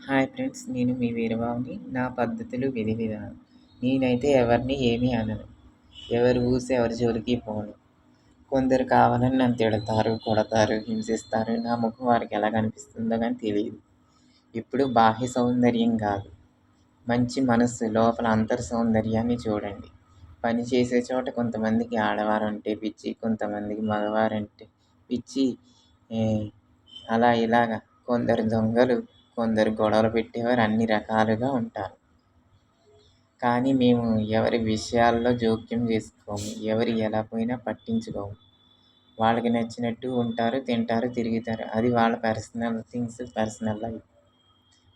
Hi friends. నేను మీ వీరబాబుని. నా పద్ధతులు, విధి విధానం. నేనైతే ఎవరిని ఏమీ అనను. ఎవరి ఊసు ఎవరి జోలికి పోను. కొందరు కావాలని నన్ను తిడతారు, కొడతారు, హింసిస్తారు. నా ముఖం వారికి ఎలా కనిపిస్తుందో కానీ తెలీదు. ఇప్పుడు బాహ్య సౌందర్యం కాదు, మంచి మనస్సు లోపల అంతర్ సౌందర్యాన్ని చూడండి. పని చేసే చోట కొంతమందికి ఆడవారంటే పిచ్చి, కొంతమందికి మగవారంటే పిచ్చి. ఏ, అలా ఇలాగా కొందరు దొంగలు, కొందరు గొడవలు పెట్టేవారు అన్ని రకాలుగా ఉంటారు. కానీ మేము ఎవరి విషయాల్లో జోక్యం చేసుకోము. ఎవరు ఎలా పోయినా పట్టించుకోము. వాళ్ళకి నచ్చినట్టు ఉంటారు, తింటారు, తిరుగుతారు. అది వాళ్ళ పర్సనల్ థింగ్స్, పర్సనల్ లైఫ్.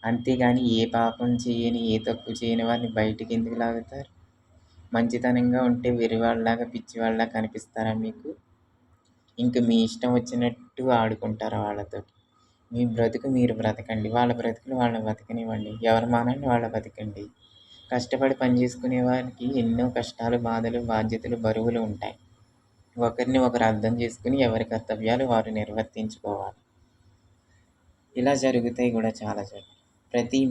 అంతేగాని ఏ పాపం చేయని, ఏ తప్పు చేయని వారిని బయటికి ఎందుకు లాగుతారు? మంచితనంగా ఉంటే వెర్రివాళ్ళలాగా, పిచ్చివాళ్ళలాగా కనిపిస్తారా మీకు? ఇంక మీ ఇష్టం వచ్చినట్టు ఆడుకుంటారా వాళ్ళతో? మీ బ్రతుకు మీరు బ్రతకండి. వాళ్ళ బ్రతుకులు వాళ్ళని బతకనివ్వండి. ఎవరి మానాన్ని వాళ్ళ బతకండి. కష్టపడి పని చేసుకునే వారికి ఎన్నో కష్టాలు, బాధలు, బాధ్యతలు, బరువులు ఉంటాయి. ఒకరిని ఒకరు అర్థం చేసుకుని ఎవరి కర్తవ్యాలు వారు నిర్వర్తించుకోవాలి. ఇలా జరుగుతాయి కూడా చాలా చోట్ల. ప్రతి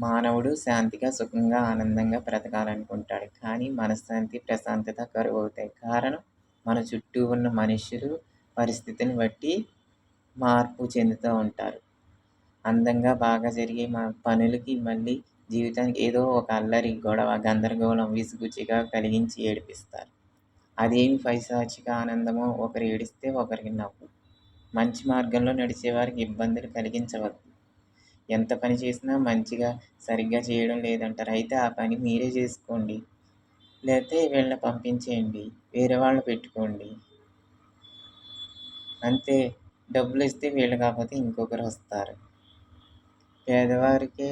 మానవుడు శాంతిగా, సుఖంగా, ఆనందంగా బ్రతకాలనుకుంటాడు. కానీ మనశ్శాంతి, ప్రశాంతత కరువవుతాయి. కారణం మన చుట్టూ ఉన్న మనుషులు పరిస్థితిని బట్టి మార్పు చెందుతూ ఉంటారు. అందంగా బాగా జరిగే పనులకి మళ్ళీ జీవితానికి ఏదో ఒక అల్లరి, గొడవ, గందరగోళం, విసుగు, చికాకు కలిగించి ఏడిపిస్తారు. అదేమి పైశాచిక ఆనందమో. ఒకరు ఏడిస్తే ఒకరికి నవ్వు. మంచి మార్గంలో నడిచేవారికి ఇబ్బందులు కలిగించవద్దు. ఎంత పని చేసినా మంచిగా సరిగ్గా చేయడం లేదంటారు. అయితే ఆ పని మీరే చేసుకోండి. లేకపోతే వీళ్ళని పంపించేయండి, వేరే వాళ్ళని పెట్టుకోండి. అంతే. డబ్బులు ఇస్తే వీళ్ళు కాకపోతే ఇంకొకరు వస్తారు. పేదవారికే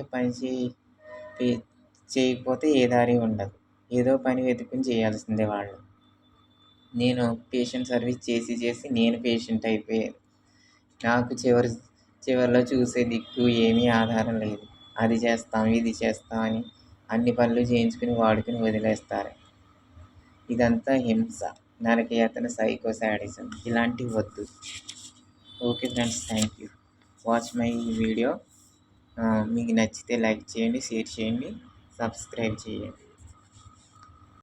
చేయకపోతే ఏ దారి ఉండదు. ఏదో పని వెతుక్కుని చేయాల్సిందే వాళ్ళు. నేను పేషెంట్ సర్వీస్ చేసి చేసి నేను పేషెంట్ అయిపోయాను. నాకు చివరిలో చూసే దిక్కు ఏమీ ఆధారం లేదు. అది చేస్తాం, ఇది చేస్తాం అని అన్ని పనులు చేయించుకుని వాడుకుని వదిలేస్తారు. ఇదంతా హింస, నరకయాతన, సైకో శాడిజం. ఇలాంటివి వద్దు. Okay friends, thank you. Watch my video. మీకు నచ్చితే లైక్ చేయండి, షేర్ చేయండి, సబ్స్క్రైబ్ చేయండి.